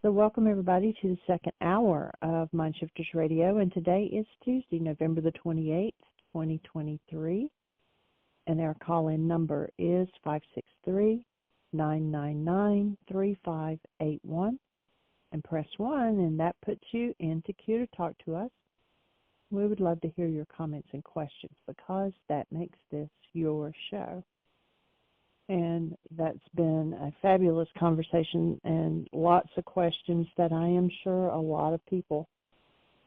So welcome everybody to the second hour of MindShifters Radio, and today is Tuesday, November the 28th, 2023, and our call-in number is 563-999-3581, and press 1, and that puts you into queue to talk to us. We would love to hear your comments and questions because that makes this your show. And that's been a fabulous conversation and lots of questions that I am sure a lot of people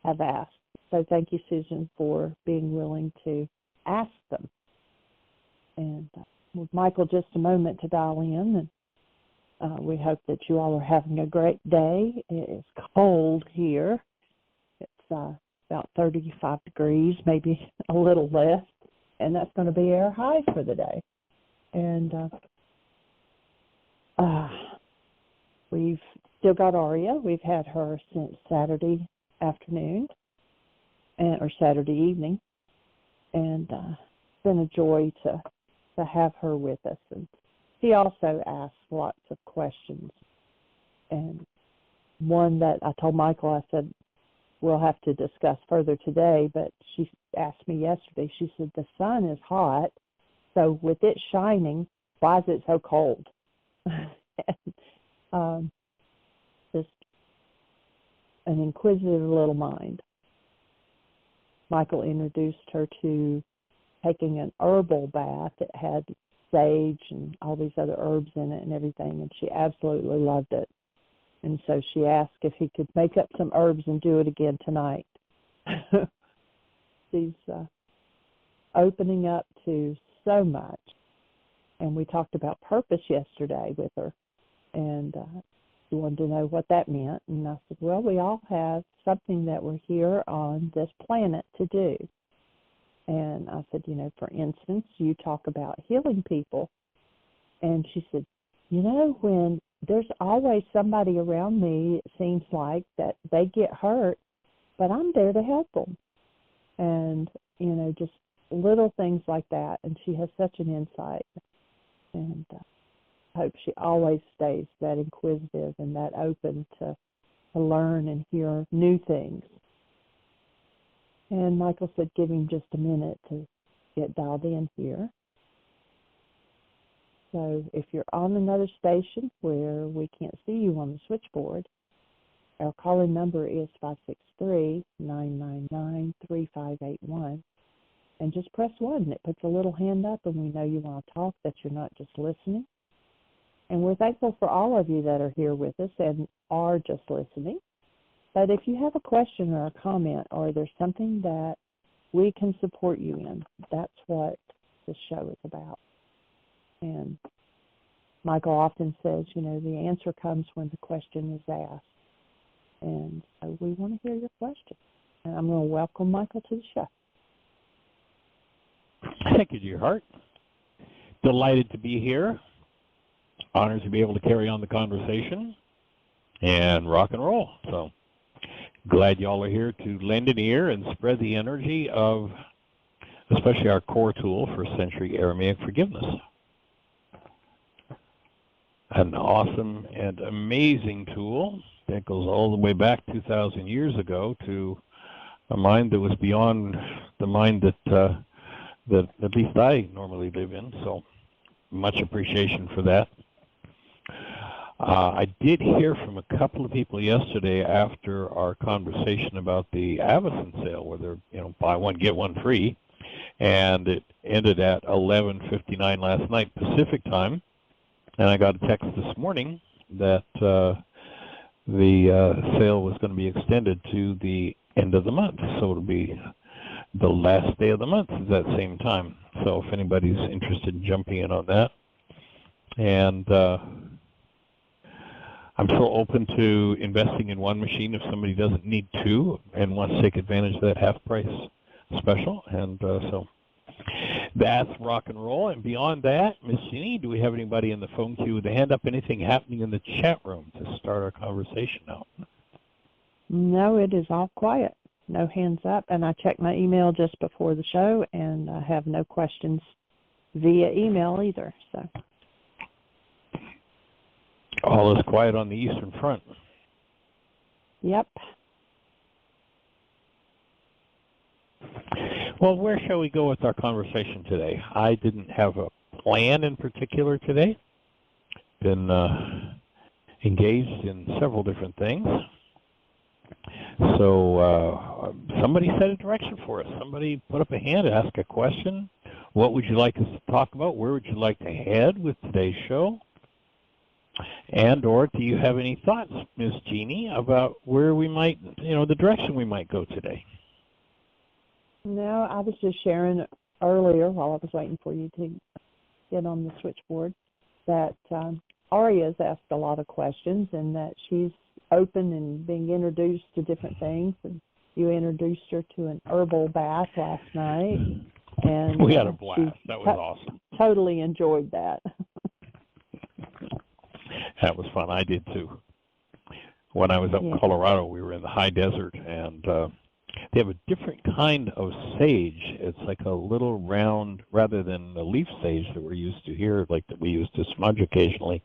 have asked. So thank you, Susan, for being willing to ask them. And with Michael just a moment to dial in, and we hope that you all are having a great day. It is cold here. It's about 35 degrees, maybe a little less, and that's going to be our high for the day. And we've still got Arya. We've had her since Saturday afternoon or Saturday evening, and it's been a joy to have her with us. And she also asked lots of questions, and one that I told Michael, I said, we'll have to discuss further today, but she asked me yesterday, she said, the sun is hot, so with it shining, why is it so cold? And, just an inquisitive little mind. Michael introduced her to taking an herbal bath that had sage and all these other herbs in it and everything, and she absolutely loved it. And so she asked if he could make up some herbs and do it again tonight. She's opening up to so much. And we talked about purpose yesterday with her, and she wanted to know what that meant. And I said, well, we all have something that we're here on this planet to do. And I said, for instance, you talk about healing people. And she said, when there's always somebody around me, it seems like, that they get hurt, but I'm there to help them. And, just little things like that. And she has such an insight. And I hope she always stays that inquisitive and that open to learn and hear new things. And Michael said, give him just a minute to get dialed in here. So if you're on another station where we can't see you on the switchboard, our call-in number is 563-999-3581. And just press 1, and it puts a little hand up, and we know you want to talk, that you're not just listening. And we're thankful for all of you that are here with us and are just listening. But if you have a question or a comment, or there's something that we can support you in, that's what this show is about. And Michael often says, the answer comes when the question is asked. And so we want to hear your question. And I'm going to welcome Michael to the show. Thank you, dear heart. Delighted to be here. Honored to be able to carry on the conversation and rock and roll. So glad y'all are here to lend an ear and spread the energy of especially our core tool for century Aramaic forgiveness. An awesome and amazing tool that goes all the way back 2,000 years ago to a mind that was beyond the mind that at least I normally live in, so much appreciation for that. I did hear from a couple of people yesterday after our conversation about the Avison sale, where they're, buy one, get one free, and it ended at 11:59 last night Pacific time, and I got a text this morning that the sale was going to be extended to the end of the month, so it'll be the last day of the month is that same time. So if anybody's interested in jumping in on that. And I'm so open to investing in one machine if somebody doesn't need two and wants to take advantage of that half price special. And so that's rock and roll. And beyond that, Miss Jeanie, do we have anybody in the phone queue with a hand up? Anything happening in the chat room to start our conversation out? No, it is all quiet. No hands up. And I checked my email just before the show, and I have no questions via email either. So all is quiet on the Eastern Front. Yep. Well, where shall we go with our conversation today? I didn't have a plan in particular today. Been engaged in several different things. So somebody set a direction for us. Somebody put up a hand, ask a question. What would you like us to talk about? Where would you like to head with today's show? And or do you have any thoughts, Ms. Jeanie, about where we might, the direction we might go today? No, I was just sharing earlier while I was waiting for you to get on the switchboard that Arya's asked a lot of questions and that she's open and being introduced to different things. And you introduced her to an herbal bath last night. And we had a blast. That was awesome. Totally enjoyed that. That was fun. I did too. When I was up in Colorado, we were in the high desert, and they have a different kind of sage. It's like a little round, rather than the leaf sage that we're used to here, like that we used to smudge occasionally,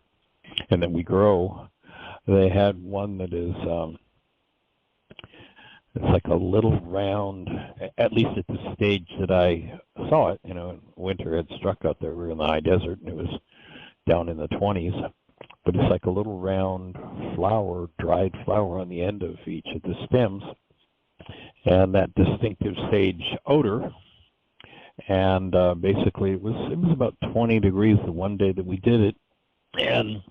and that we grow. They had one that is, it's like a little round, at least at the stage that I saw it. Winter had struck out there. We were in the high desert, and it was down in the 20s. But it's like a little round flower, dried flower on the end of each of the stems, and that distinctive sage odor. And basically, it was about 20 degrees the one day that we did it, and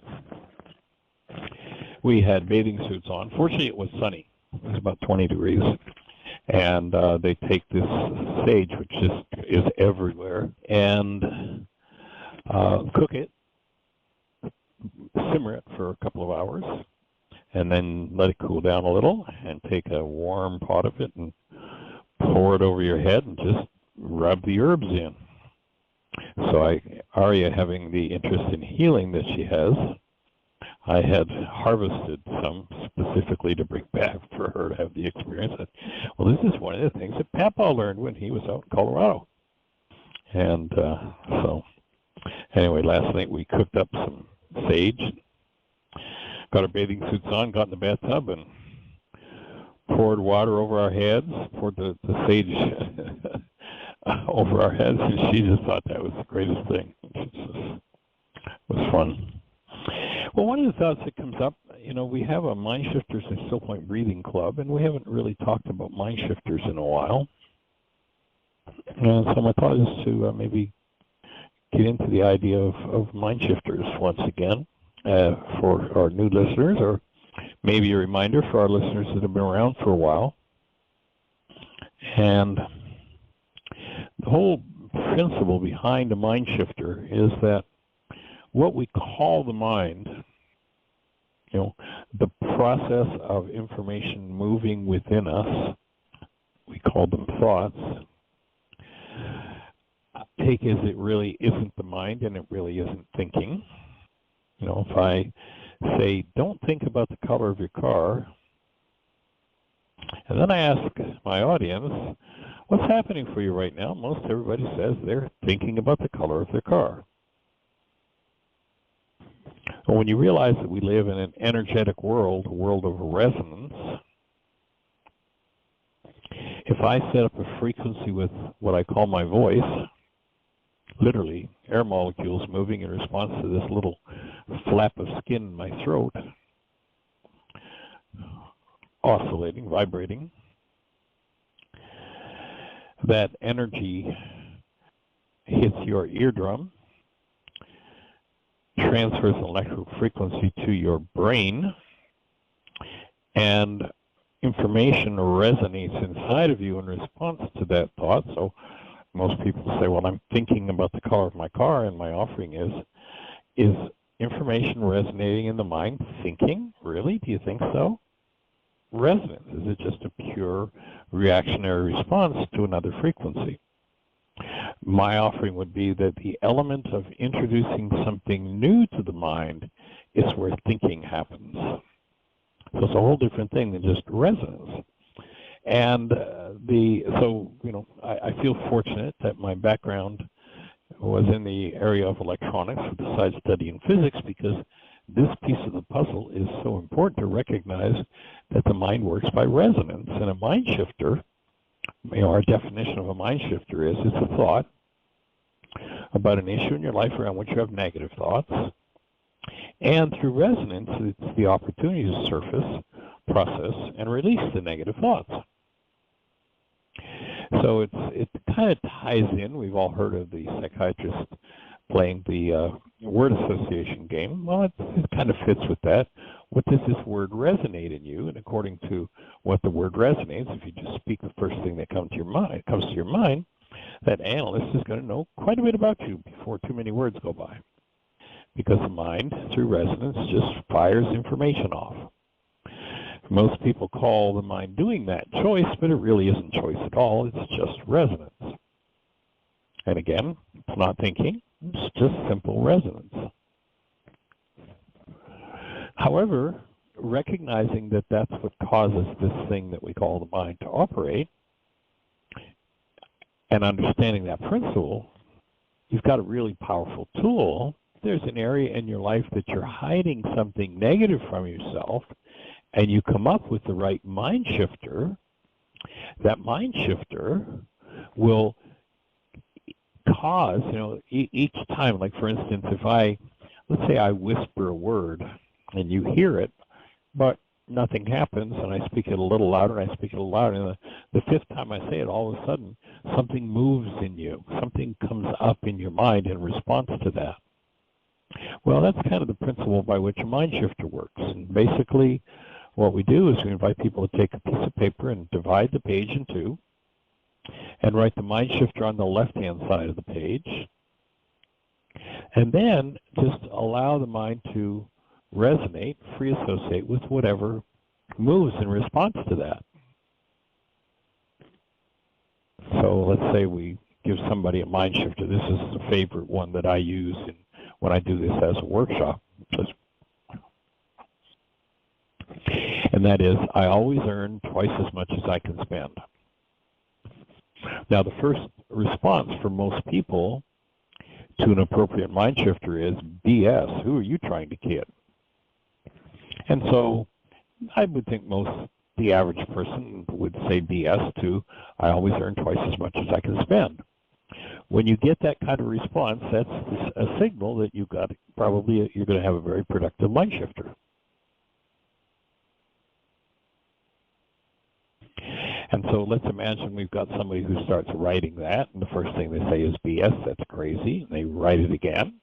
we had bathing suits on. Fortunately, it was sunny. It was about 20 degrees, and they take this sage, which is everywhere, and cook it. Simmer it for a couple of hours, and then let it cool down a little, and take a warm pot of it and pour it over your head and just rub the herbs in. So Arya, having the interest in healing that she has, I had harvested some specifically to bring back for her to have the experience. Well, this is one of the things that Papa learned when he was out in Colorado. And so anyway, last night we cooked up some sage, got our bathing suits on, got in the bathtub, and poured water over our heads, poured the sage over our heads, and she just thought that was the greatest thing. It was fun. Well, one of the thoughts that comes up, we have a MindShifters and Still Point Breathing Club, and we haven't really talked about MindShifters in a while. And so my thought is to maybe get into the idea of MindShifters once again for our new listeners, or maybe a reminder for our listeners that have been around for a while. And the whole principle behind a MindShifter is that what we call the mind, the process of information moving within us, we call them thoughts, take as it really isn't the mind and it really isn't thinking. If I say, don't think about the color of your car, and then I ask my audience, what's happening for you right now? Most everybody says they're thinking about the color of their car. Well, when you realize that we live in an energetic world, a world of resonance, if I set up a frequency with what I call my voice, literally air molecules moving in response to this little flap of skin in my throat, oscillating, vibrating, that energy hits your eardrum, transfers an electrical frequency to your brain, and information resonates inside of you in response to that thought. So most people say, well, I'm thinking about the color of my car, and my offering is information resonating in the mind thinking? Really? Do you think so? Resonance. Is it just a pure reactionary response to another frequency? My offering would be that the element of introducing something new to the mind is where thinking happens. So it's a whole different thing than just resonance. And I feel fortunate that my background was in the area of electronics besides studying physics, because this piece of the puzzle is so important to recognize that the mind works by resonance. And a mind shifter, our definition of a mind shifter is it's a thought about an issue in your life around which you have negative thoughts. And through resonance, it's the opportunity to surface, process, and release the negative thoughts. So it kind of ties in. We've all heard of the psychiatrist playing the word association game. Well, it kind of fits with that. What does this word resonate in you? And according to what the word resonates, if you just speak the first thing that comes to your mind, that analyst is going to know quite a bit about you before too many words go by. Because the mind, through resonance, just fires information off. Most people call the mind doing that choice, but it really isn't choice at all. It's just resonance. And again, it's not thinking. It's just simple resonance. However, recognizing that that's what causes this thing that we call the mind to operate, and understanding that principle, you've got a really powerful tool. There's an area in your life that you're hiding something negative from yourself, and you come up with the right mind shifter, that mind shifter will cause, each time, like for instance, let's say I whisper a word and you hear it, but nothing happens, and I speak it a little louder, and I speak it a little louder, and the fifth time I say it, all of a sudden, something moves in you. Something comes up in your mind in response to that. Well, that's kind of the principle by which a mind shifter works. And basically, what we do is we invite people to take a piece of paper and divide the page in two, and write the mind shifter on the left-hand side of the page, and then just allow the mind to resonate, free associate with whatever moves in response to that. So let's say we give somebody a mind shifter. This is a favorite one that I use when I do this as a workshop. And that is, I always earn twice as much as I can spend. Now, the first response for most people to an appropriate mind shifter is BS. Who are you trying to kid? And so I would think the average person would say BS to, I always earn twice as much as I can spend. When you get that kind of response, that's a signal that you're going to have a very productive mind shifter. And so let's imagine we've got somebody who starts writing that, and the first thing they say is BS, that's crazy, and they write it again.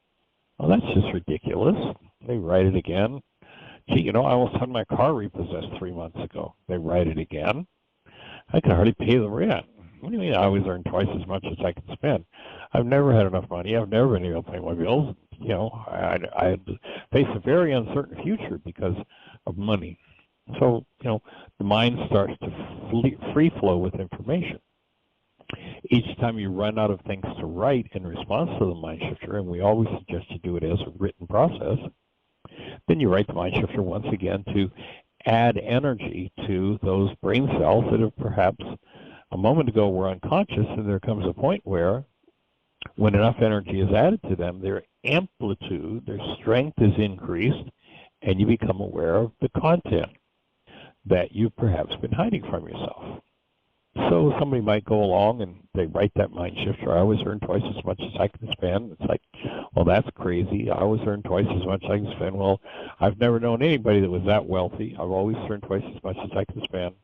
Well, that's just ridiculous. They write it again. Gee, I almost had my car repossessed 3 months ago. They write it again. I can hardly pay the rent. What do you mean I always earn twice as much as I can spend? I've never had enough money. I've never been able to pay my bills. I face a very uncertain future because of money. So, the mind starts to free flow with information. Each time you run out of things to write in response to the mind shifter, and we always suggest you do it as a written process, then you write the mind shifter once again to add energy to those brain cells that have perhaps a moment ago were unconscious, and there comes a point where when enough energy is added to them, their amplitude, their strength is increased, and you become aware of the content that you've perhaps been hiding from yourself. So somebody might go along and they write that mind shifter, I always earn twice as much as I can spend. It's like, well, that's crazy. I always earn twice as much as I can spend. Well, I've never known anybody that was that wealthy. I've always earned twice as much as I can spend.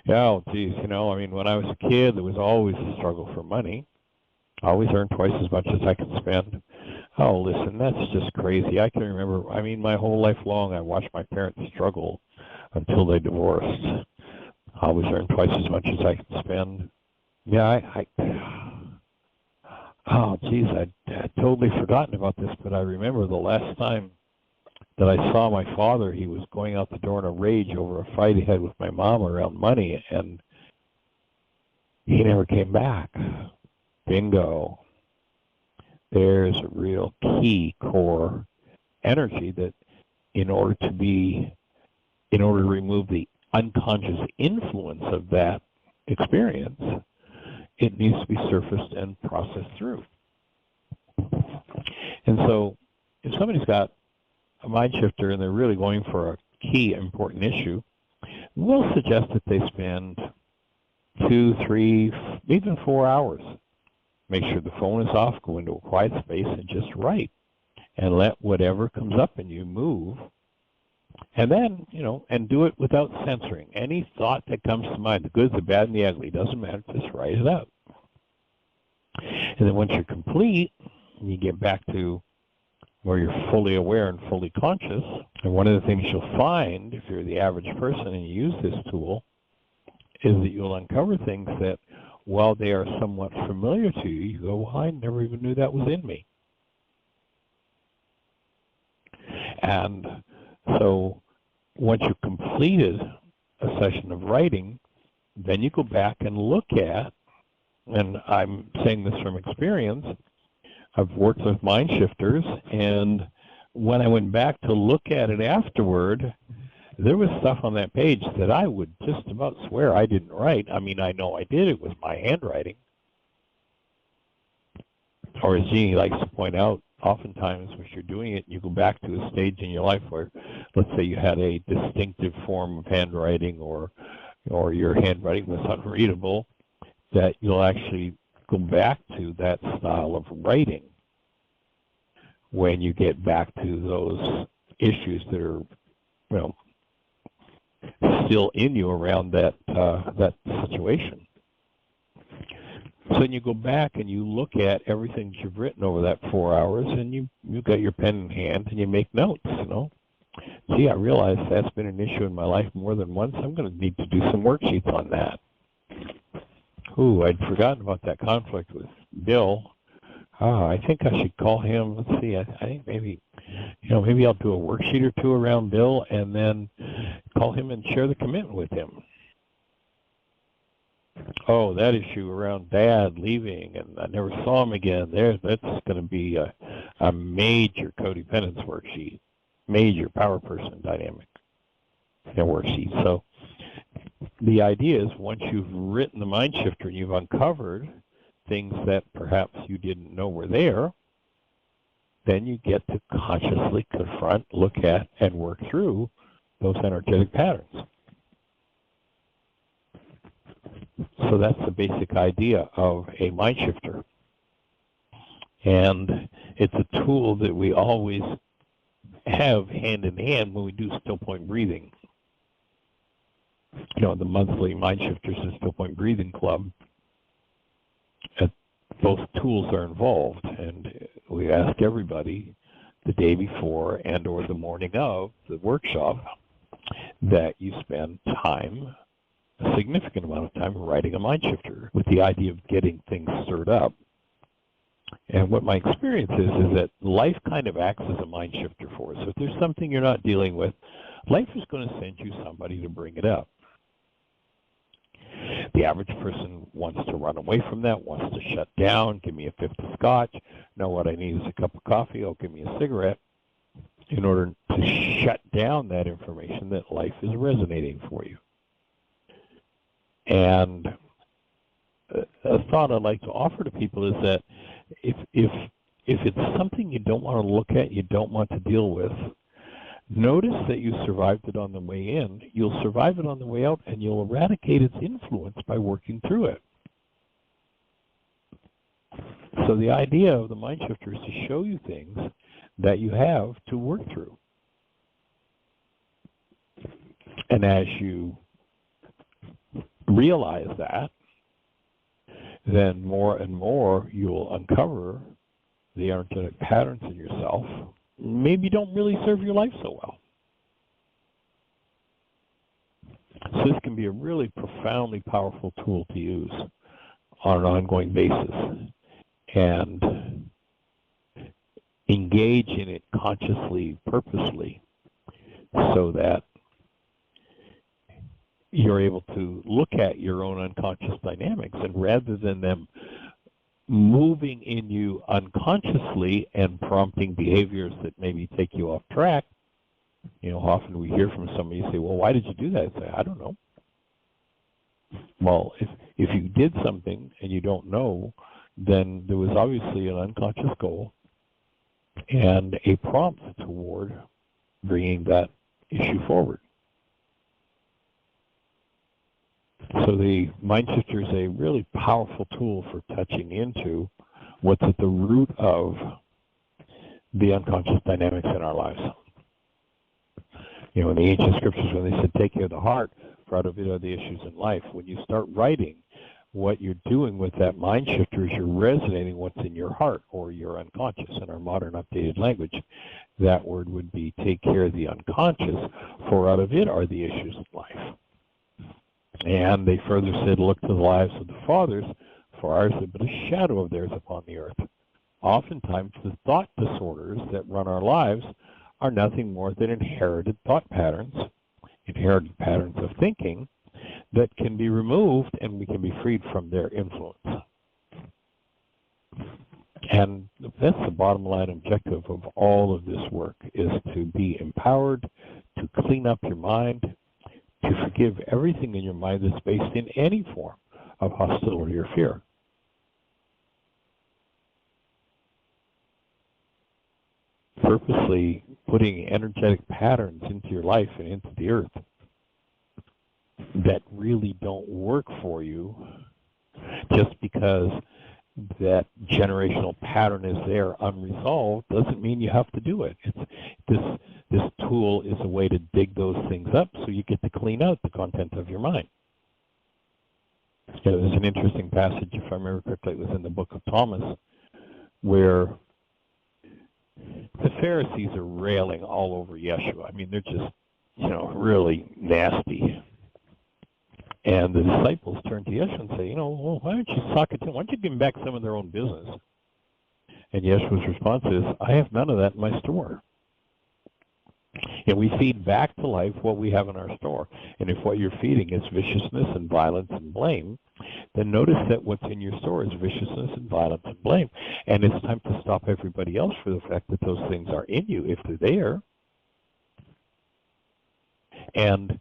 Yeah, oh, geez, when I was a kid, there was always a struggle for money. I always earned twice as much as I can spend. Oh, listen, that's just crazy. I can remember, my whole life long, I watched my parents struggle until they divorced. I always earn twice as much as I can spend. Yeah, I'd totally forgotten about this, but I remember the last time that I saw my father, he was going out the door in a rage over a fight he had with my mom around money, and he never came back. Bingo. There's a real key core energy that in order to remove the unconscious influence of that experience, it needs to be surfaced and processed through. And so if somebody's got a mind shifter and they're really going for a key important issue, we'll suggest that they spend 2, 3, even 4 hours. Make sure the phone is off, go into a quiet space, and just write. And let whatever comes up in you move. And then, and do it without censoring. Any thought that comes to mind, the good, the bad, and the ugly, doesn't matter, just write it out. And then once you're complete, you get back to where you're fully aware and fully conscious. And one of the things you'll find, if you're the average person and you use this tool, is that you'll uncover things that, while they are somewhat familiar to you, you go, well, I never even knew that was in me. And so once you've completed a session of writing, then you go back and look at, and I'm saying this from experience, I've worked with MindShifters, and when I went back to look at it afterward, there was stuff on that page that I would just about swear I didn't write. I mean, I know I did. It was my handwriting. Or as Jeanie likes to point out, oftentimes when you're doing it, you go back to a stage in your life where, let's say you had a distinctive form of handwriting, or your handwriting was unreadable, that you'll actually go back to that style of writing when you get back to those issues that are, still in you around that situation. So then you go back and you look at everything that you've written over that 4 hours, and you've got your pen in hand and you make notes, Gee, I realize that's been an issue in my life more than once. I'm going to need to do some worksheets on that. Ooh, I'd forgotten about that conflict with Bill. I think I should call him. Let's see, I think maybe I'll do a worksheet or two around Bill and then call him and share the commitment with him. Oh, that issue around Dad leaving and I never saw him again, that's going to be a major codependence worksheet, major power person dynamic worksheet. So the idea is, once you've written the MindShifter and you've uncovered things that perhaps you didn't know were there, then you get to consciously confront, look at, and work through those energetic patterns. So that's the basic idea of a MindShifter. And it's a tool that we always have hand in hand when we do still point breathing. The monthly MindShifters and Still Point Breathing Club, both tools are involved, and we ask everybody the day before and or the morning of the workshop that you spend time, a significant amount of time, writing a MindShifter with the idea of getting things stirred up. And what my experience is that life kind of acts as a MindShifter for us. So if there's something you're not dealing with, life is going to send you somebody to bring it up. The average person wants to run away from that, wants to shut down, give me a fifth of scotch. No, what I need is a cup of coffee, oh, give me a cigarette, in order to shut down that information that life is resonating for you. And a thought I'd like to offer to people is that if it's something you don't want to look at, you don't want to deal with, notice that you survived it on the way in. You'll survive it on the way out, and you'll eradicate its influence by working through it. So the idea of the MindShifter is to show you things that you have to work through. And as you realize that, then more and more you'll uncover the energetic patterns in yourself maybe don't really serve your life so well. So this can be a really profoundly powerful tool to use on an ongoing basis, and engage in it consciously, purposely, so that you're able to look at your own unconscious dynamics, and rather than them moving in you unconsciously and prompting behaviors that maybe take you off track, often we hear from somebody say, well, why did you do that? I say, I don't know. Well, if you did something and you don't know, then there was obviously an unconscious goal and a prompt toward bringing that issue forward. So the MindShifter is a really powerful tool for touching into what's at the root of the unconscious dynamics in our lives. You know, in the ancient scriptures, when they said, take care of the heart, for out of it are the issues in life. When you start writing, what you're doing with that MindShifter is you're resonating what's in your heart or your unconscious. In our modern updated language, that word would be take care of the unconscious, for out of it are the issues of life. And they further said, look to the lives of the fathers, for ours is but a shadow of theirs upon the earth. Oftentimes, the thought disorders that run our lives are nothing more than inherited thought patterns, inherited patterns of thinking that can be removed and we can be freed from their influence. And that's the bottom line objective of all of this work, is to be empowered, to clean up your mind, to forgive everything in your mind that's based in any form of hostility or fear. Purposely putting energetic patterns into your life and into the earth that really don't work for you just because that generational pattern is there unresolved doesn't mean you have to do it. This tool is a way to dig those things up so you get to clean out the content of your mind. Yeah, there's an interesting passage, if I remember correctly, it was in the book of Thomas, where the Pharisees are railing all over Yeshua. I mean, they're just, really nasty. And the disciples turn to Yeshua and say, well, why don't you talk it to them? Why don't you give them back some of their own business? And Yeshua's response is, I have none of that in my store. And we feed back to life what we have in our store. And if what you're feeding is viciousness and violence and blame, then notice that what's in your store is viciousness and violence and blame. And it's time to stop everybody else for the fact that those things are in you if they're there. And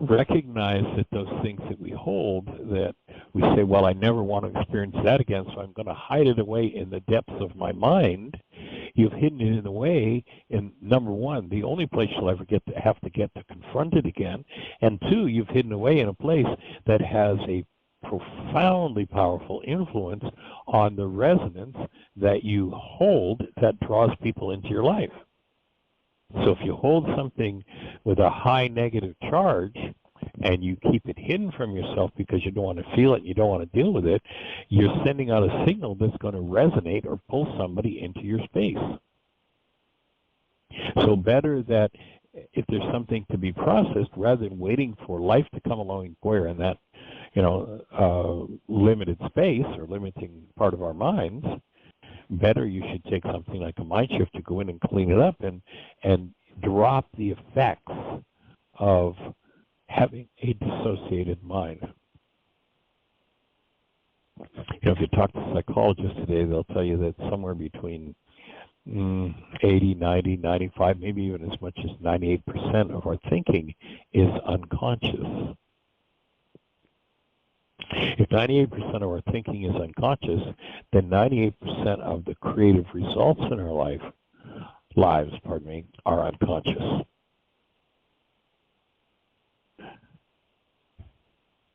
recognize that those things that we hold, that we say, well, I never want to experience that again, so I'm going to hide it away in the depths of my mind. You've hidden it in a way, in number one, the only place you'll ever have to get to confront it again, and two, you've hidden away in a place that has a profoundly powerful influence on the resonance that you hold that draws people into your life. So if you hold something with a high negative charge and you keep it hidden from yourself because you don't want to feel it, you don't want to deal with it, you're sending out a signal that's going to resonate or pull somebody into your space. So better that if there's something to be processed, rather than waiting for life to come along and square in that, limited space or limiting part of our minds, better you should take something like a MindShifter, go in and clean it up and drop the effects of having a dissociated mind. If you talk to psychologists today, they'll tell you that somewhere between 80, 90, 95, maybe even as much as 98% of our thinking is unconscious. If 98% of our thinking is unconscious, then 98% of the creative results in our lives are unconscious.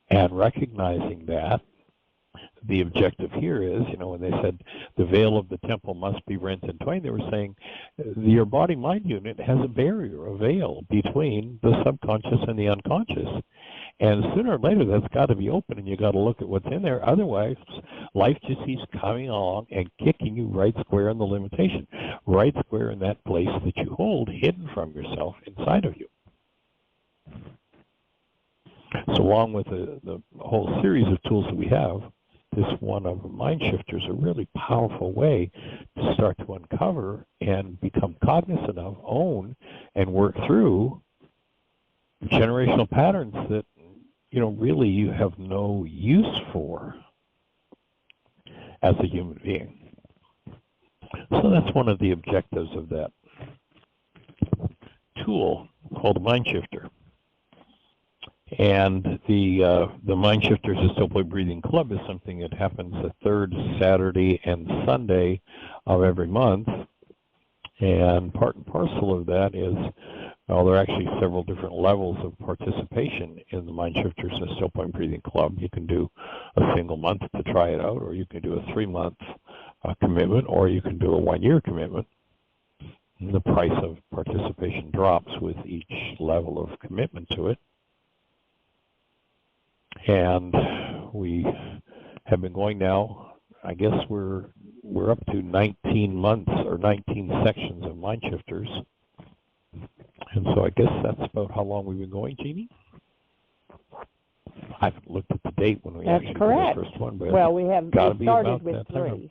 And recognizing that, the objective here is, when they said the veil of the temple must be rent in twain, they were saying your body-mind unit has a barrier, a veil between the subconscious and the unconscious. And sooner or later, that's got to be open, and you got to look at what's in there. Otherwise, life just keeps coming along and kicking you right square in the limitation, right square in that place that you hold hidden from yourself inside of you. So along with the whole series of tools that we have, this one of MindShifter is a really powerful way to start to uncover and become cognizant of, own, and work through generational patterns that really you have no use for as a human being. So that's one of the objectives of that tool called MindShifter. And the MindShifters Still Breathing Club is something that happens the third Saturday and Sunday of every month. And part and parcel of that is Well, there are actually several different levels of participation in the MindShifters and Still Point Breathing Club. You can do a single month to try it out, or you can do a 3-month commitment, or you can do a 1-year commitment. And the price of participation drops with each level of commitment to it. And we have been going now, I guess we're up to 19 months or 19 sections of MindShifters. And so I guess that's about how long we've been going, Jeanie. I haven't looked at the date when we actually did the first one, but well, we started with 3.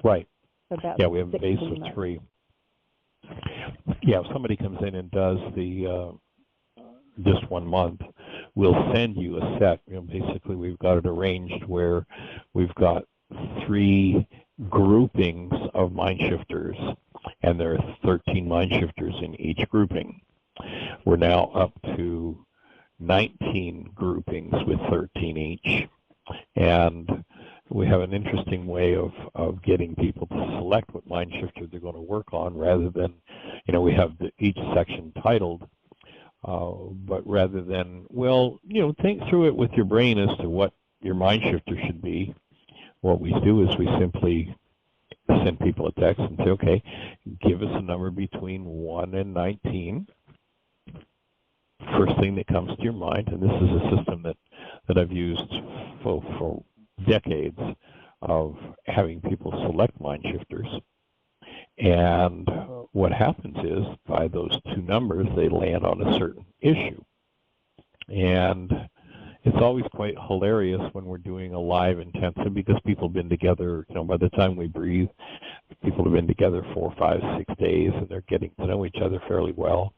Right. About yeah, we have a base of 3. Yeah, if somebody comes in and does the just 1 month, we'll send you a set. Basically, we've got it arranged where we've got 3 groupings of MindShifters, and there are 13 MindShifters in each grouping. We're now up to 19 groupings with 13 each, and we have an interesting way of getting people to select what MindShifter they're going to work on, rather than, we have each section titled, but rather than, think through it with your brain as to what your MindShifter should be. What we do is we simply send people a text and say, okay, give us a number between 1 and 19. First thing that comes to your mind, and this is a system that I've used for decades of having people select MindShifters. And what happens is, by those 2 numbers, they land on a certain issue. And it's always quite hilarious when we're doing a live intensive, because people have been together, by the time we breathe, people have been together 4, 5, 6 days, and they're getting to know each other fairly well.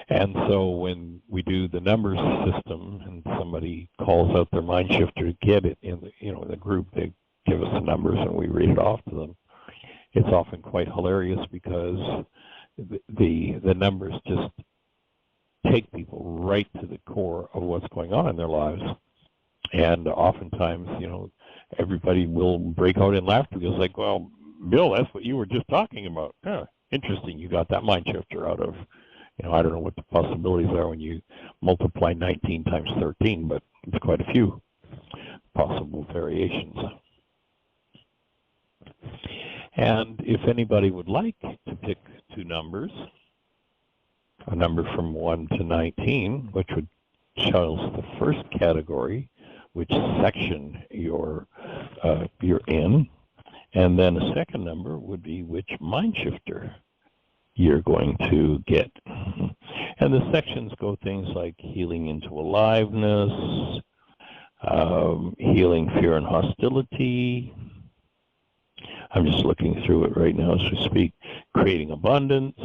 And so when we do the numbers system and somebody calls out their MindShifter to get it in the group, they give us the numbers and we read it off to them. It's often quite hilarious because the numbers just take people right to the core of what's going on in their lives. And oftentimes, everybody will break out in laughter because, like, well, Bill, that's what you were just talking about. Huh, interesting, you got that MindShifter out of, I don't know what the possibilities are when you multiply 19 times 13, but it's quite a few possible variations. And if anybody would like to pick 2 numbers, a number from 1 to 19, which would show us the first category, which section you're in, and then a second number would be which MindShifter you're going to get. And the sections go things like healing into aliveness, healing fear and hostility. I'm just looking through it right now as we speak. Creating abundance,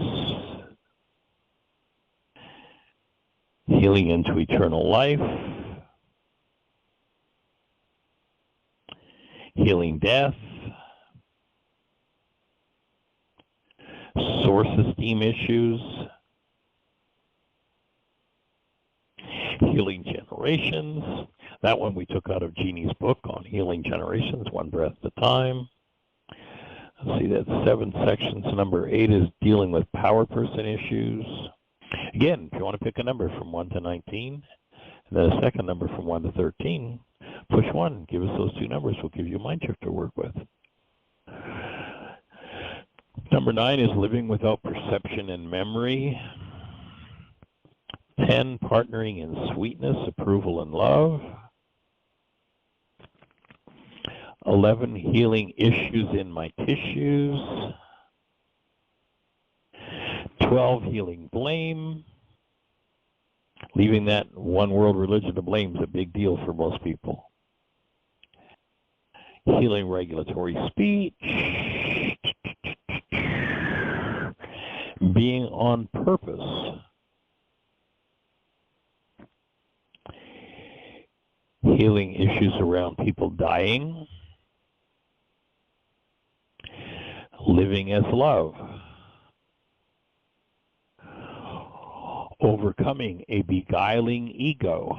healing into eternal life, healing death, source esteem issues, healing generations. That one we took out of Jeanie's book on healing generations, one breath at a time. Let's see, that's 7 sections. Number 8 is dealing with power person issues. Again, if you want to pick a number from 1 to 19, and then a second number from 1 to 13, push 1. Give us those 2 numbers. We'll give you a MindShifter to work with. Number 9 is living without perception and memory. 10, partnering in sweetness, approval, and love. 11, healing issues in my tissues. 12, healing blame. Leaving that one world religion to blame is a big deal for most people. Healing regulatory speech. Being on purpose. Healing issues around people dying. Living as love. Overcoming a beguiling ego.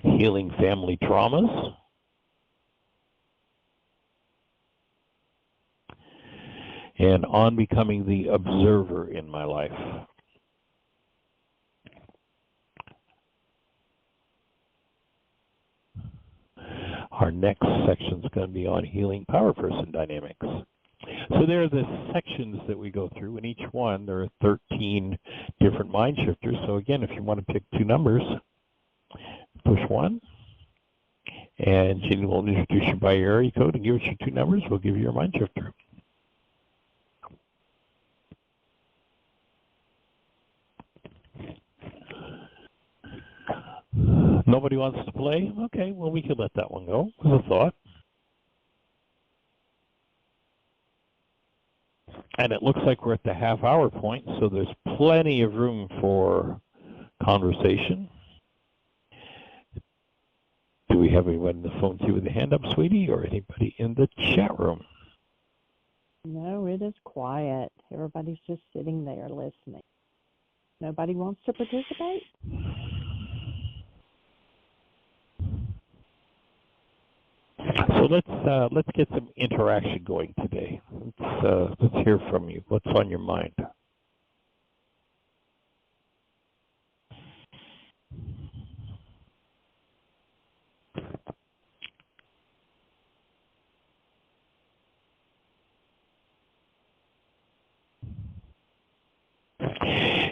Healing family traumas. and on becoming the observer in my life. Our next section is going to be on healing power person dynamics. So there are the sections that we go through. In each one, there are 13 different mind shifters. So again, if you want to pick two numbers, push 1. And Jeanie will introduce you by your area code and give us your two numbers. We'll give you your mind shifter. Nobody wants to play? Okay, well, we could let that one go. It was a thought. And it looks like we're at the half-hour point, so there's plenty of room for conversation. Do we have anyone in the phone queue with a hand up, sweetie, or anybody in the chat room? No, it is quiet. Everybody's just sitting there listening. Nobody wants to participate? So let's get some interaction going today. Let's hear from you. What's on your mind?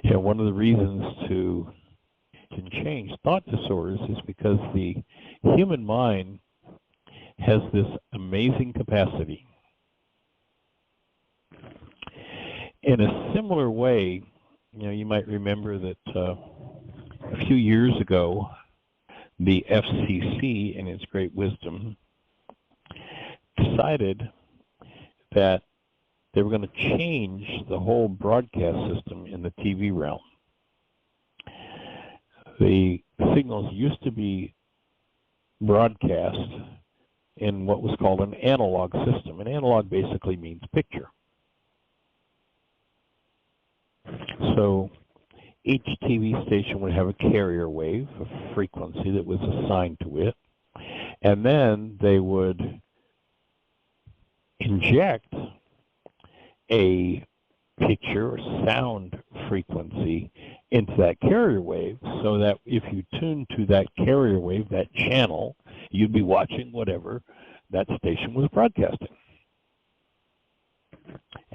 Yeah, one of the reasons to change thought disorders is because the human mind has this amazing capacity. In a similar way, you might remember that a few years ago, the FCC, in its great wisdom, decided that they were going to change the whole broadcast system in the TV realm. The signals used to be broadcast in what was called an analog system. An analog basically means picture. So each TV station would have a carrier wave, a frequency that was assigned to it, and then they would inject a picture or sound frequency into that carrier wave so that if you tune to that carrier wave, that channel, you'd be watching whatever that station was broadcasting.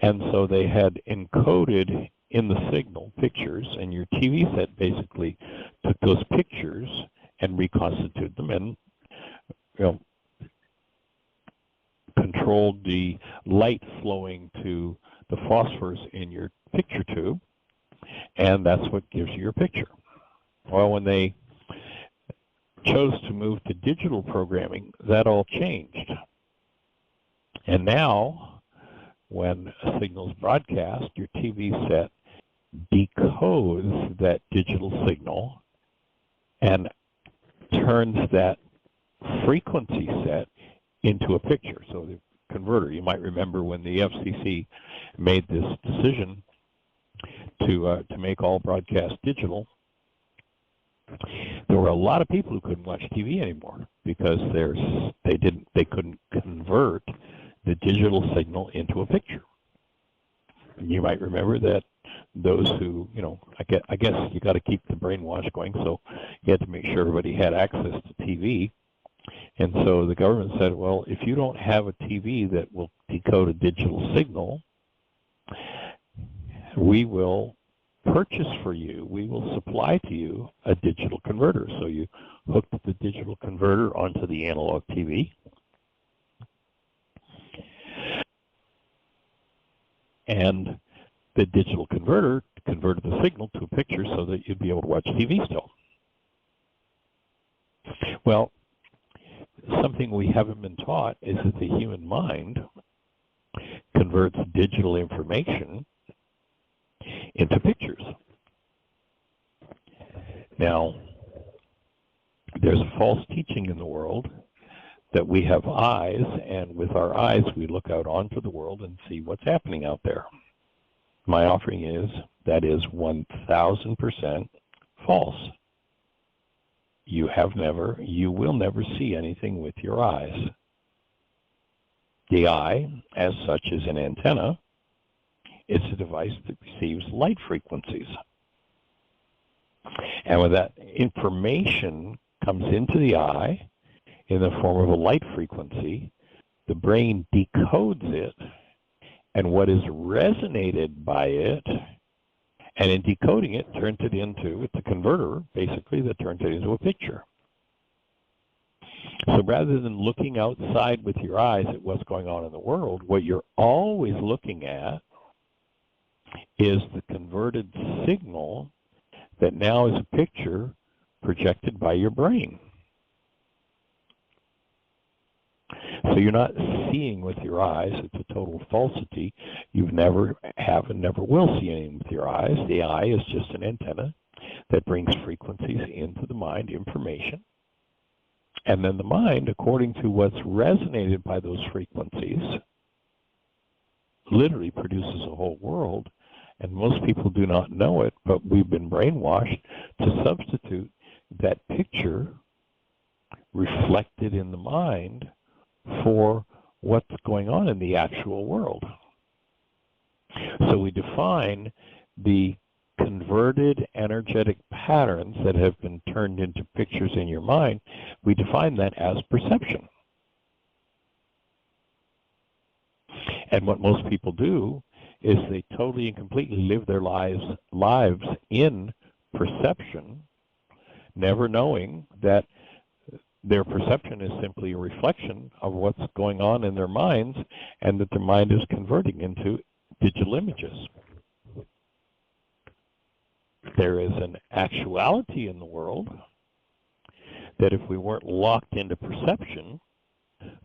And so they had encoded in the signal pictures, and your TV set basically took those pictures and reconstituted them and controlled the light flowing to the phosphors in your picture tube, and that's what gives you your picture. Well, when they chose to move to digital programming, that all changed. And now, when a signal is broadcast, your TV set decodes that digital signal and turns that frequency set into a picture. So the converter, you might remember when the FCC made this decision to make all broadcast digital, there were a lot of people who couldn't watch TV anymore because they couldn't convert the digital signal into a picture. And you might remember that those who, I guess you got to keep the brainwash going, so you had to make sure everybody had access to TV. And so the government said, well, if you don't have a TV that will decode a digital signal, we will purchase for you, we will supply to you a digital converter. So you hooked the digital converter onto the analog TV. And the digital converter converted the signal to a picture so that you'd be able to watch TV still. Well, something we haven't been taught is that the human mind converts digital information into pictures. Now, there's a false teaching in the world that we have eyes, and with our eyes we look out onto the world and see what's happening out there. My offering is that is 1,000% false. You will never see anything with your eyes. The eye, as such, is an antenna It's a device that receives light frequencies. And when that information comes into the eye in the form of a light frequency, the brain decodes it, and what is resonated by it, and in decoding it, turns it into, it's a converter, basically, that turns it into a picture. So rather than looking outside with your eyes at what's going on in the world, what you're always looking at is the converted signal that now is a picture projected by your brain. So you're not seeing with your eyes. It's a total falsity. You never have and never will see anything with your eyes. The eye is just an antenna that brings frequencies into the mind, information. And then the mind, according to what's resonated by those frequencies, literally produces a whole world. And most people do not know it, but we've been brainwashed to substitute that picture reflected in the mind for what's going on in the actual world. So we define the converted energetic patterns that have been turned into pictures in your mind, we define that as perception. And what most people do is they totally and completely live their lives in perception, never knowing that their perception is simply a reflection of what's going on in their minds, and that their mind is converting into digital images. There is an actuality in the world that if we weren't locked into perception,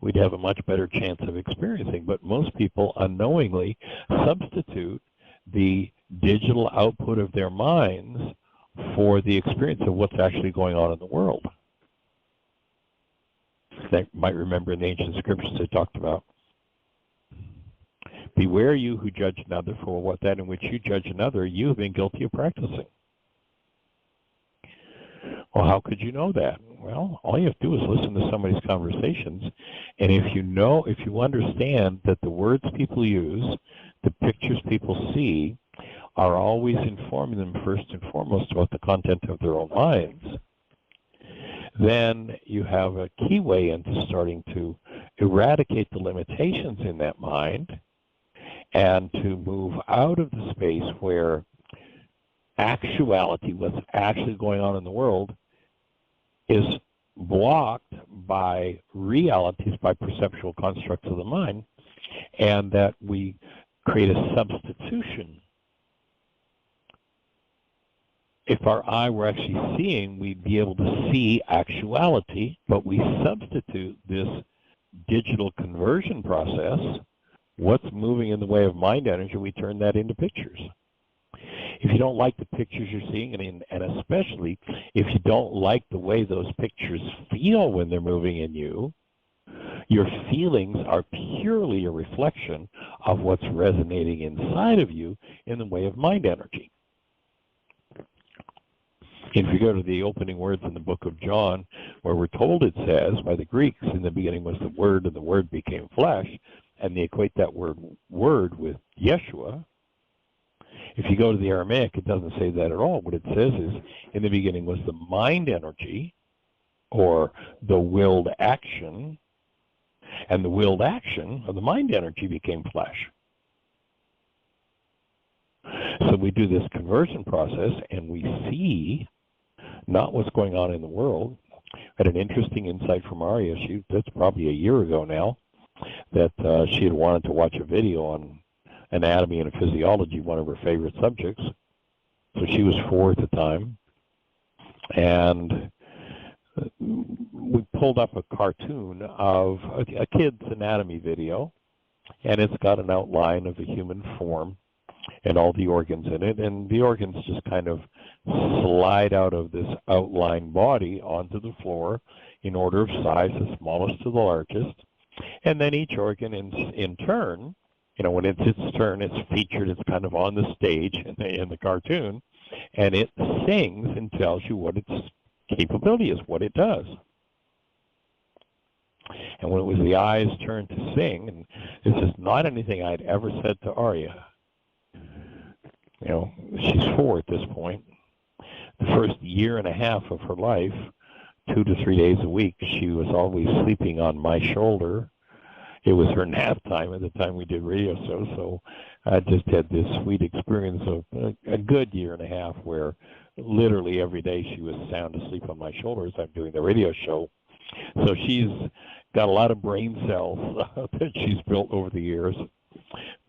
we'd have a much better chance of experiencing. But most people unknowingly substitute the digital output of their minds for the experience of what's actually going on in the world. You might remember in the ancient scriptures they talked about, beware you who judge another, for what that in which you judge another, you have been guilty of practicing. Well, how could you know that? Well, all you have to do is listen to somebody's conversations, and if you understand that the words people use, the pictures people see, are always informing them first and foremost about the content of their own minds, then you have a key way into starting to eradicate the limitations in that mind and to move out of the space where actuality, what's actually going on in the world, is blocked by realities, by perceptual constructs of the mind, and that we create a substitution. If our eye were actually seeing, we'd be able to see actuality, but we substitute this digital conversion process. What's moving in the way of mind energy, we turn that into pictures. If you don't like the pictures you're seeing, and especially if you don't like the way those pictures feel when they're moving in you, your feelings are purely a reflection of what's resonating inside of you in the way of mind energy. If you go to the opening words in the book of John, where we're told it says, by the Greeks, in the beginning was the Word, and the Word became flesh, and they equate that word with Yeshua. If you go to the Aramaic, it doesn't say that at all. What it says is, in the beginning was the mind energy, or the willed action, and the willed action of the mind energy became flesh. So we do this conversion process, and we see not what's going on in the world. I had an interesting insight from Arya. That's probably a year ago now, that she had wanted to watch a video on anatomy and physiology, one of her favorite subjects. So she was 4 at the time, and we pulled up a cartoon of a kid's anatomy video, and it's got an outline of the human form and all the organs in it, and the organs just kind of slide out of this outline body onto the floor in order of size, the smallest to the largest, and then each organ in turn, when it's its turn, it's featured, it's kind of on the stage in the cartoon, and it sings and tells you what its capability is, what it does. And when it was the eye's turn to sing, and this is not anything I'd ever said to Arya, she's 4 at this point. The first year and a half of her life, 2 to 3 days a week, she was always sleeping on my shoulder. It was her nap time at the time we did radio shows, so I just had this sweet experience of a good year and a half where literally every day she was sound asleep on my shoulders. I'm doing the radio show. So she's got a lot of brain cells that she's built over the years.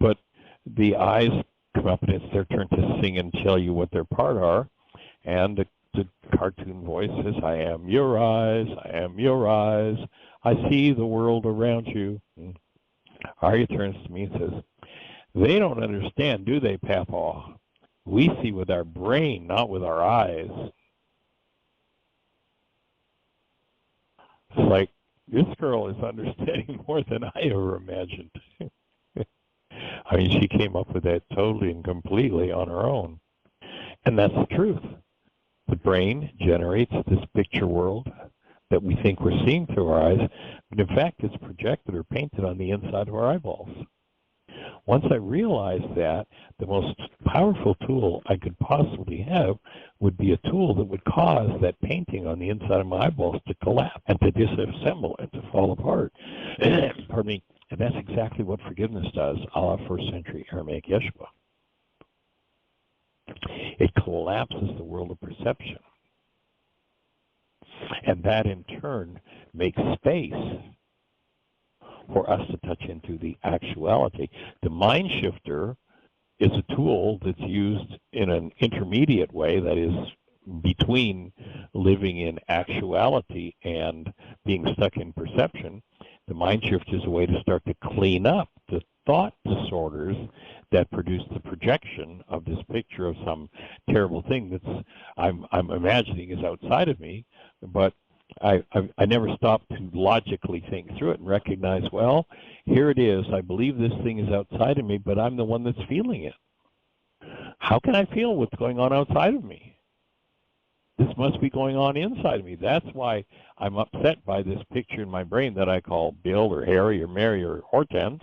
But the eyes come up and it's their turn to sing and tell you what their part are. And the cartoon voice says, I am your eyes, I am your eyes, I see the world around you. And Arya turns to me and says, they don't understand, do they, Papa? We see with our brain, not with our eyes. It's like, this girl is understanding more than I ever imagined. I mean, she came up with that totally and completely on her own. And that's the truth. The brain generates this picture world that we think we're seeing through our eyes, but in fact it's projected or painted on the inside of our eyeballs. Once I realized that, the most powerful tool I could possibly have would be a tool that would cause that painting on the inside of my eyeballs to collapse and to disassemble and to fall apart. Pardon me. And that's exactly what forgiveness does, a la first century Aramaic Yeshua. It collapses the world of perception. And that in turn makes space for us to touch into the actuality. The MindShifter is a tool that's used in an intermediate way, that is between living in actuality and being stuck in perception. The MindShifter is a way to start to clean up the thought disorders that produce the projection of this picture of some terrible thing that's I'm imagining is outside of me, but I never stopped to logically think through it and recognize, well, here it is. I believe this thing is outside of me, but I'm the one that's feeling it. How can I feel what's going on outside of me? This must be going on inside of me. That's why I'm upset by this picture in my brain that I call Bill or Harry or Mary or Hortense.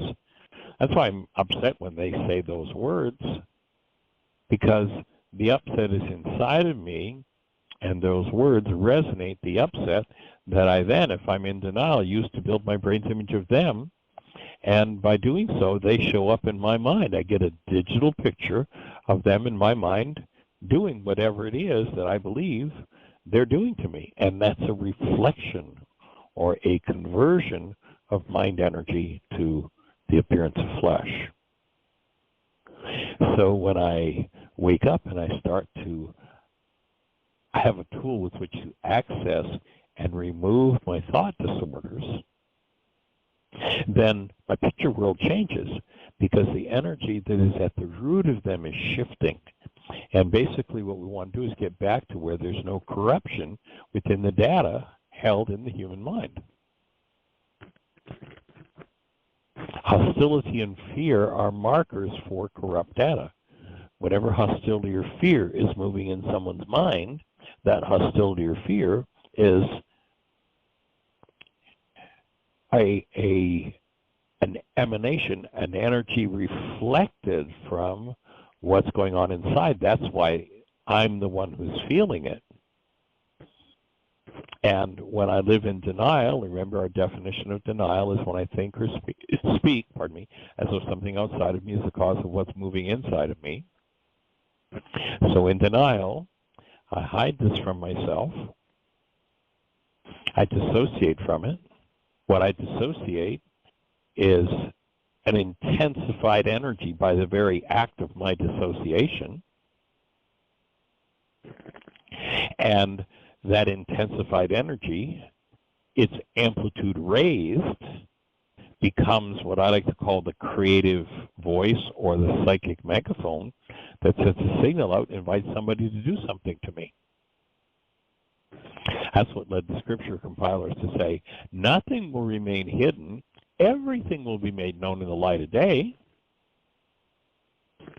That's why I'm upset when they say those words, because the upset is inside of me, and those words resonate the upset that I then, if I'm in denial, use to build my brain's image of them. And by doing so, they show up in my mind. I get a digital picture of them in my mind doing whatever it is that I believe they're doing to me. And that's a reflection or a conversion of mind energy to the appearance of flesh. So when I wake up and I start to have a tool with which to access and remove my thought disorders, then my picture world changes, because the energy that is at the root of them is shifting. And basically what we want to do is get back to where there's no corruption within the data held in the human mind. Hostility and fear are markers for corrupt data. Whatever hostility or fear is moving in someone's mind, that hostility or fear is an emanation, an energy reflected from what's going on inside. That's why I'm the one who's feeling it. And when I live in denial, remember our definition of denial is when I think or speak, as though something outside of me is the cause of what's moving inside of me. So in denial, I hide this from myself. I dissociate from it. What I dissociate is an intensified energy by the very act of my dissociation. And that intensified energy, its amplitude raised, becomes what I like to call the creative voice or the psychic megaphone that sends a signal out and invites somebody to do something to me. That's what led the scripture compilers to say, nothing will remain hidden. Everything will be made known in the light of day.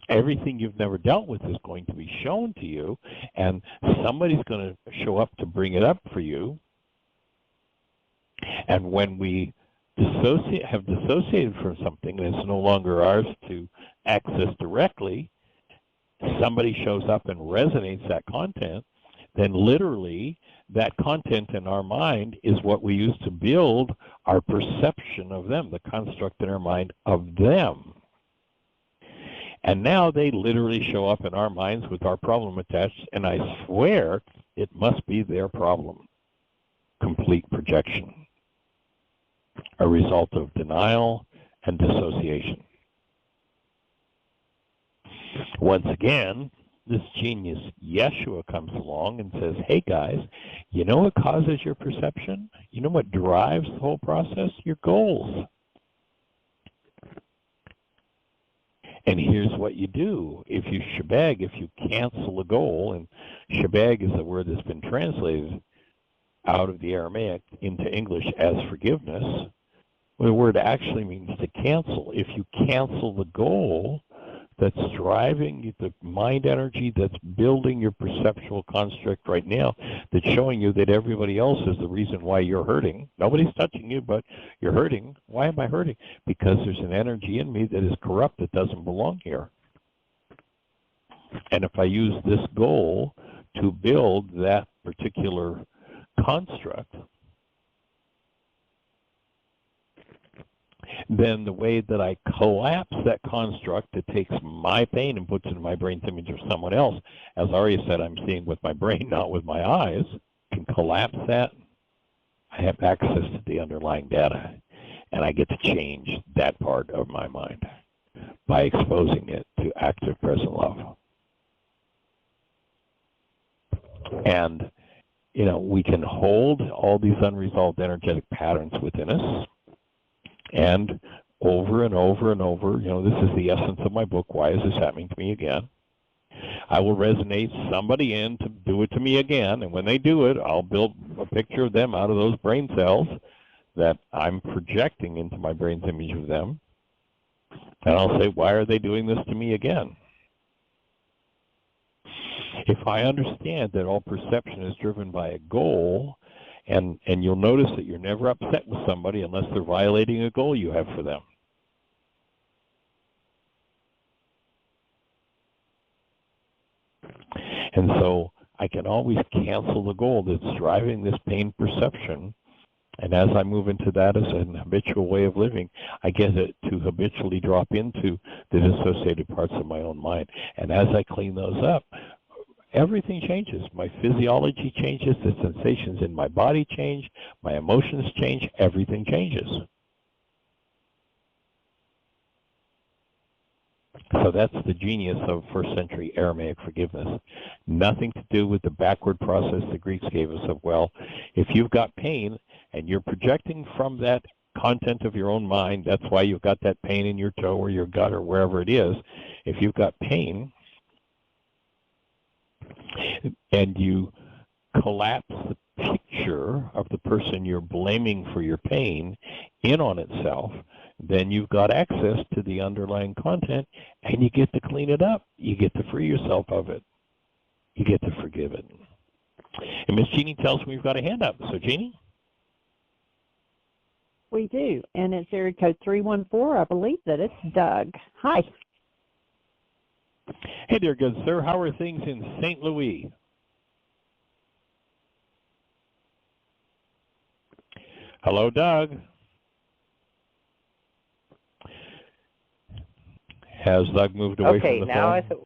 Everything you've never dealt with is going to be shown to you, and somebody's going to show up to bring it up for you. And when we have dissociated from something and it's no longer ours to access directly, somebody shows up and resonates that content, then literally that content in our mind is what we use to build our perception of them, the construct in our mind of them. And now they literally show up in our minds with our problem attached, and I swear it must be their problem. Complete projection, a result of denial and dissociation. Once again, this genius Yeshua comes along and says, hey guys, you know what causes your perception? You know what drives the whole process? Your goals. And here's what you do. If you shebag, if you cancel a goal, and shebag is a word that's been translated out of the Aramaic into English as forgiveness, well, the word actually means to cancel. If you cancel the goal that's driving the mind energy that's building your perceptual construct right now, that's showing you that everybody else is the reason why you're hurting. Nobody's touching you, but you're hurting. Why am I hurting? Because there's an energy in me that is corrupt, that doesn't belong here. And if I use this goal to build that particular construct, then the way that I collapse that construct, it takes my pain and puts it in my brain's image of someone else. As Arya said, I'm seeing with my brain, not with my eyes. Can collapse that. I have access to the underlying data, and I get to change that part of my mind by exposing it to active present love. And, you know, we can hold all these unresolved energetic patterns within us. And over and over and over, you know, this is the essence of my book, Why Is This Happening to Me Again? I will resonate somebody in to do it to me again, and when they do it, I'll build a picture of them out of those brain cells that I'm projecting into my brain's image of them. And I'll say, why are they doing this to me again? If I understand that all perception is driven by a goal, and you'll notice that you're never upset with somebody unless they're violating a goal you have for them. And so I can always cancel the goal that's driving this pain perception. And as I move into that as an habitual way of living, I get it to habitually drop into the dissociated parts of my own mind. And as I clean those up, everything changes. My physiology changes, the sensations in my body change, my emotions change, everything changes. So that's the genius of first century Aramaic forgiveness. Nothing to do with the backward process the Greeks gave us of, well, if you've got pain and you're projecting from that content of your own mind, that's why you've got that pain in your toe or your gut or wherever it is. If you've got pain, and you collapse the picture of the person you're blaming for your pain in on itself, then you've got access to the underlying content, and you get to clean it up. You get to free yourself of it. You get to forgive it. And Miss Jeanie tells me we've got a hand up. So, Jeanie? We do, and it's area code 314. I believe that it's Doug. Hi. Hey there, good sir. How are things in St. Louis? Hello, Doug. Has Doug moved away from the now phone?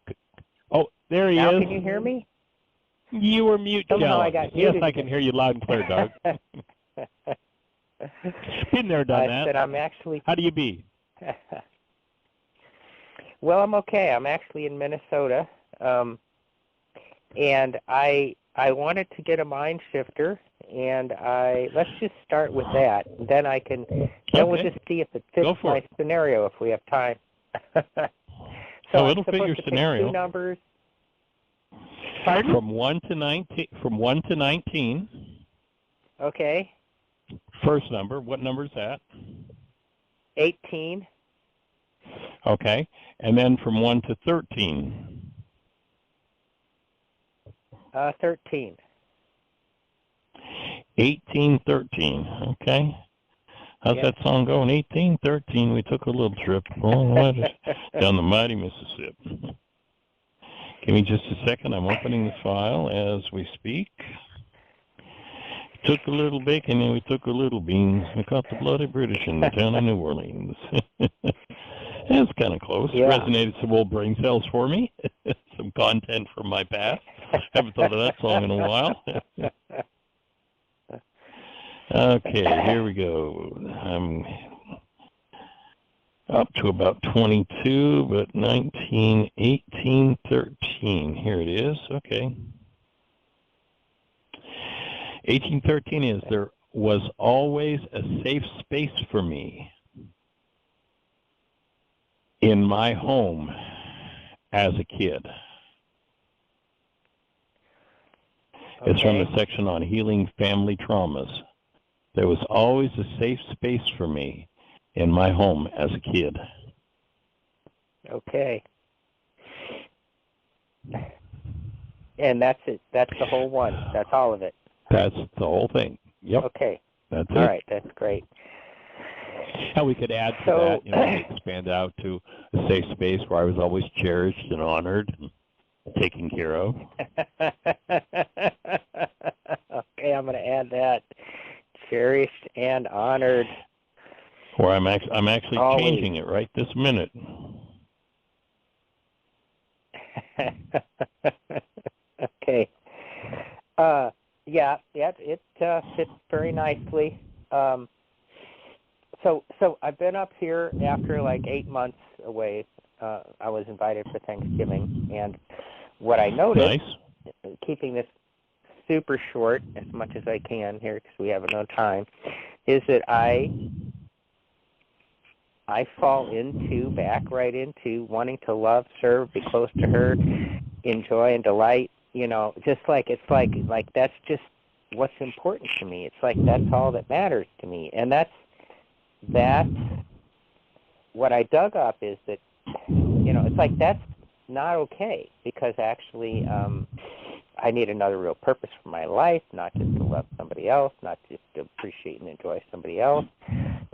Oh, there he is. Now can you hear me? You were mute, Somehow John. Yes, I can hear you loud and clear, Doug. Been there, done that. Said I'm actually. How do you be? Well, I'm okay. I'm actually in Minnesota, and I wanted to get a MindShifter, and let's just start with that. And then I can. Then we'll just see if it fits my scenario if we have time. So it'll fit your scenario. 2 numbers. Pardon? From 1 to 19. From 1 to 19. Okay. First number. What number is that? 18. Okay. And then from 1 to 13. 13. 18, 13. Okay. How's that song going? 18, 13. We took a little trip along down the mighty Mississippi. Give me just a second. I'm opening the file as we speak. Took a little bacon and we took a little beans. We caught the bloody British in the town of New Orleans. That's kind of close. Yeah. Resonated some old brain cells for me. Some content from my past. Haven't thought of that song in a while. Okay, here we go. I'm up to about 22, but 19, 18, 13. Here it is. Okay. 1813 is, there was always a safe space for me in my home as a kid. Okay. It's from the section on healing family traumas. There was always a safe space for me in my home as a kid. Okay. And that's it. That's the whole one. That's all of it. That's the whole thing. Yep. Okay. That's it. All right. That's great. And we could add to that, you know, expand out to a safe space where I was always cherished and honored and taken care of. Okay, I'm going to add that. Cherished and honored. Or I'm actually always changing it right this minute. Okay. Yeah, it fits very nicely. So I've been up here after like 8 months away. I was invited for Thanksgiving, and what I noticed, keeping this super short as much as I can here because we have no time, is that I fall back right into wanting to love, serve, be close to her, enjoy and delight. You know, just like it's like that's just what's important to me. It's like that's all that matters to me, and that's what I dug up is that, you know, it's like that's not okay because actually I need another real purpose for my life, not just to love somebody else, not just to appreciate and enjoy somebody else,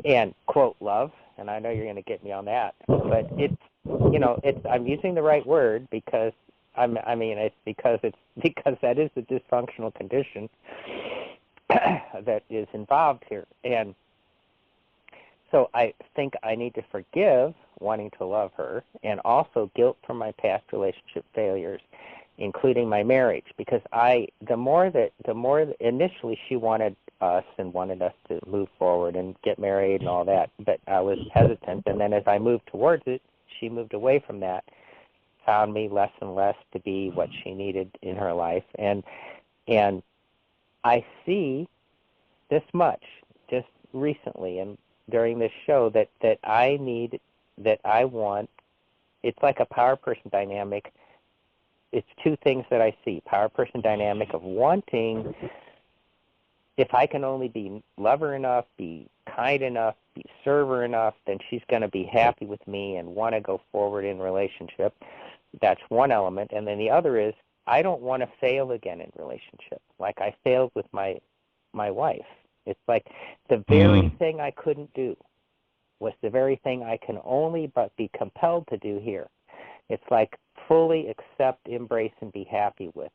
and quote love. And I know you're going to get me on that, but it's, you know, I'm using the right word because it's because that is the dysfunctional condition that is involved here. And so I think I need to forgive wanting to love her and also guilt from my past relationship failures, including my marriage, because the more initially she wanted us and wanted us to move forward and get married and all that, but I was hesitant. And then as I moved towards it, she moved away from that, found me less and less to be what she needed in her life. And I see this much just recently and during this show that I want, it's like a power person dynamic. It's two things that I see. Power person dynamic of wanting, if I can only be lover enough, be kind enough, be server enough, then she's going to be happy with me and want to go forward in relationship. That's one element. And then the other is I don't want to fail again in relationship, like I failed with my wife. It's like the very thing I couldn't do was the very thing I can only but be compelled to do here. It's like fully accept, embrace, and be happy with.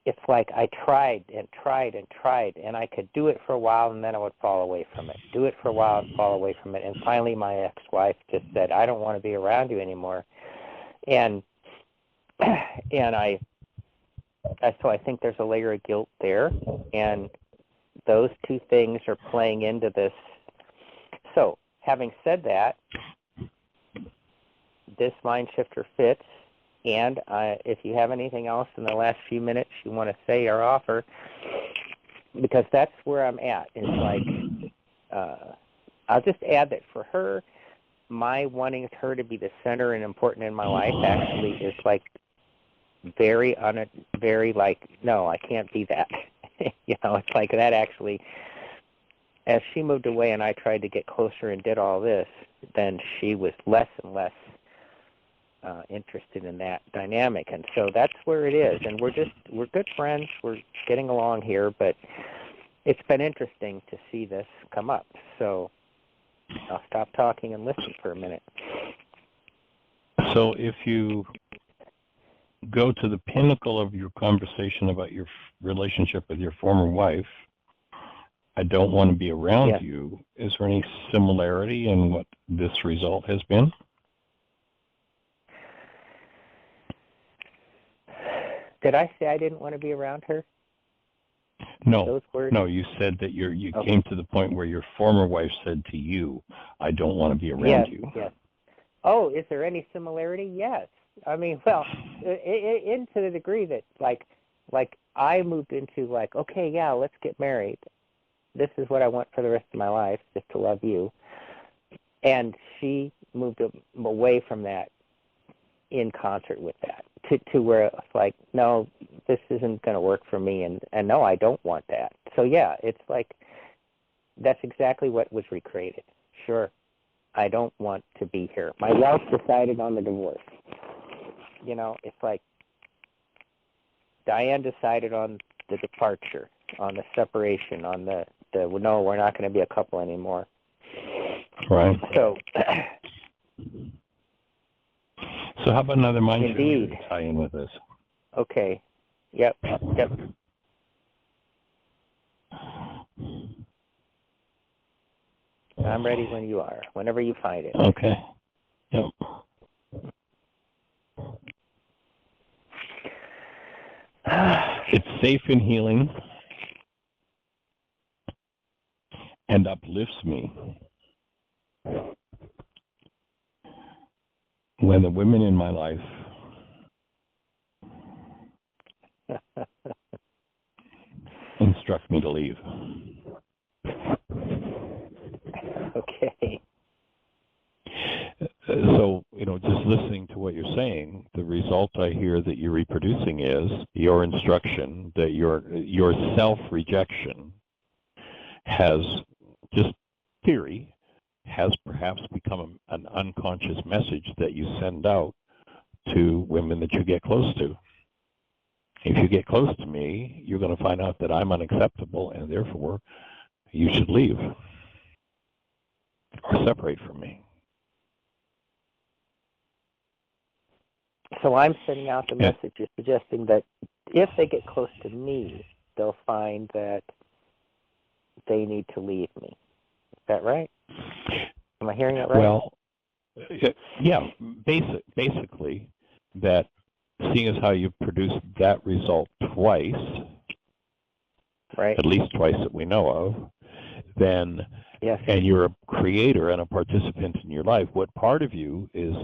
It's like I tried and tried and tried, and I could do it for a while, and then I would fall away from it. Do it for a while and fall away from it. And finally my ex-wife just said, I don't want to be around you anymore. And so I think there's a layer of guilt there, and those two things are playing into this. So, having said that, this MindShifter fits, and if you have anything else in the last few minutes you want to say or offer, because that's where I'm at. It's like, I'll just add that for her, my wanting her to be the center and important in my life actually is like very like, no, I can't be that. You know, it's like that actually, as she moved away and I tried to get closer and did all this, then she was less and less interested in that dynamic. And so that's where it is. And we're good friends. We're getting along here, but it's been interesting to see this come up. So I'll stop talking and listen for a minute. So if you go to the pinnacle of your conversation about your relationship with your former wife, I don't want to be around you. Is there any similarity in what this result has been? Did I say I didn't want to be around her? No. Those words? No, you said that you came to the point where your former wife said to you, I don't want to be around you. Yes. Oh, is there any similarity? Yes. I mean, well, into the degree that, like I moved into, like, okay, yeah, let's get married. This is what I want for the rest of my life, just to love you. And she moved away from that in concert with that, to where it's like, no, this isn't going to work for me, and no, I don't want that. So, yeah, it's like that's exactly what was recreated. Sure, I don't want to be here. My wife decided on the divorce. You know, it's like Diane decided on the departure, on the separation, on the no, we're not going to be a couple anymore. Right. So how about another mindset indeed to tie in with this? Okay. Yep. I'm ready when you are, whenever you find it. Okay. Yep. It's safe and healing and uplifts me when the women in my life instruct me to leave. Okay. So, just listening to what you're saying, the result I hear that you're reproducing is your instruction that your self-rejection has, just theory, has perhaps become an unconscious message that you send out to women that you get close to. If you get close to me, you're going to find out that I'm unacceptable, and therefore you should leave or separate from me. So I'm sending out the message, you're suggesting that if they get close to me, they'll find that they need to leave me. Is that right? Am I hearing it right? Well, yeah, basically that, seeing as how you produced that result twice, right, at least twice that we know of, then, yes, and you're a creator and a participant in your life, what part of you is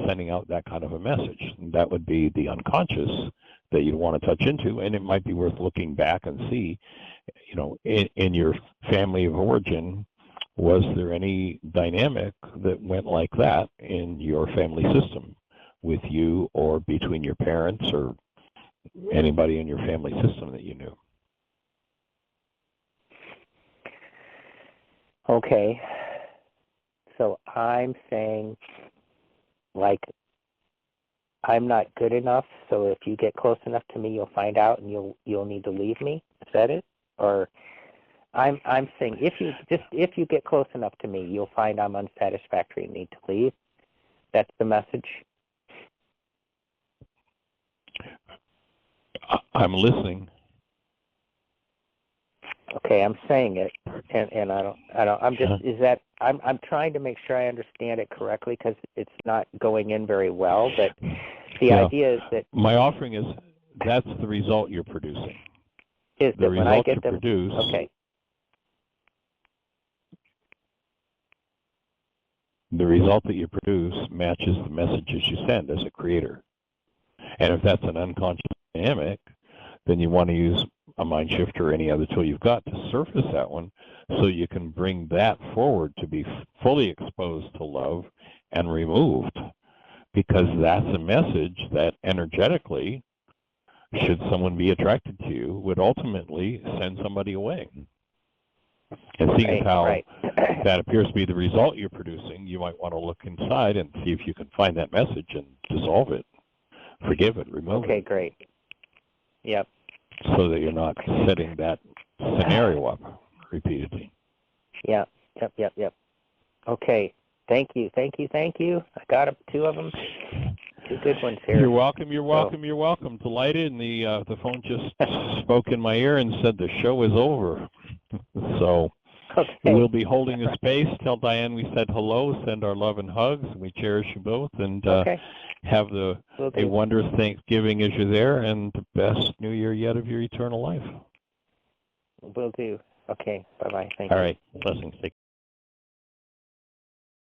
sending out that kind of a message? And that would be the unconscious that you want to touch into, and it might be worth looking back and see, in your family of origin, was there any dynamic that went like that in your family system with you or between your parents or anybody in your family system that you knew? Okay. So I'm saying, like, I'm not good enough, so if you get close enough to me, you'll find out and you'll need to leave me. Is that it? Or I'm saying if you get close enough to me, you'll find I'm unsatisfactory and need to leave. That's the message. I'm listening. Okay, I'm saying it, and I'm trying to make sure I understand it correctly because it's not going in very well. But the idea is that my offering is that's the result you're producing. Is the that when I result get you them? produce. Okay. The result that you produce matches the messages you send as a creator. And if that's an unconscious dynamic, then you want to use a MindShifter or any other tool you've got to surface that one so you can bring that forward to be fully exposed to love and removed. Because that's a message that energetically, should someone be attracted to you, would ultimately send somebody away. And seeing as how that appears to be the result you're producing, you might want to look inside and see if you can find that message and dissolve it, forgive it, remove it. Okay, great. Yep. So that you're not setting that scenario up repeatedly. Yep. Okay. Thank you. I got 2 of them. Two good ones here. You're welcome. You're welcome. You're welcome. Delighted, and the phone just spoke in my ear and said the show is over. So Okay. we'll be holding the space. Tell Diane we said hello. Send our love and hugs. We cherish you both, and have a wondrous Thanksgiving as you're there, and the best New Year yet of your eternal life. Will do. Okay. Bye-bye. Thank you. All right. Blessings. Take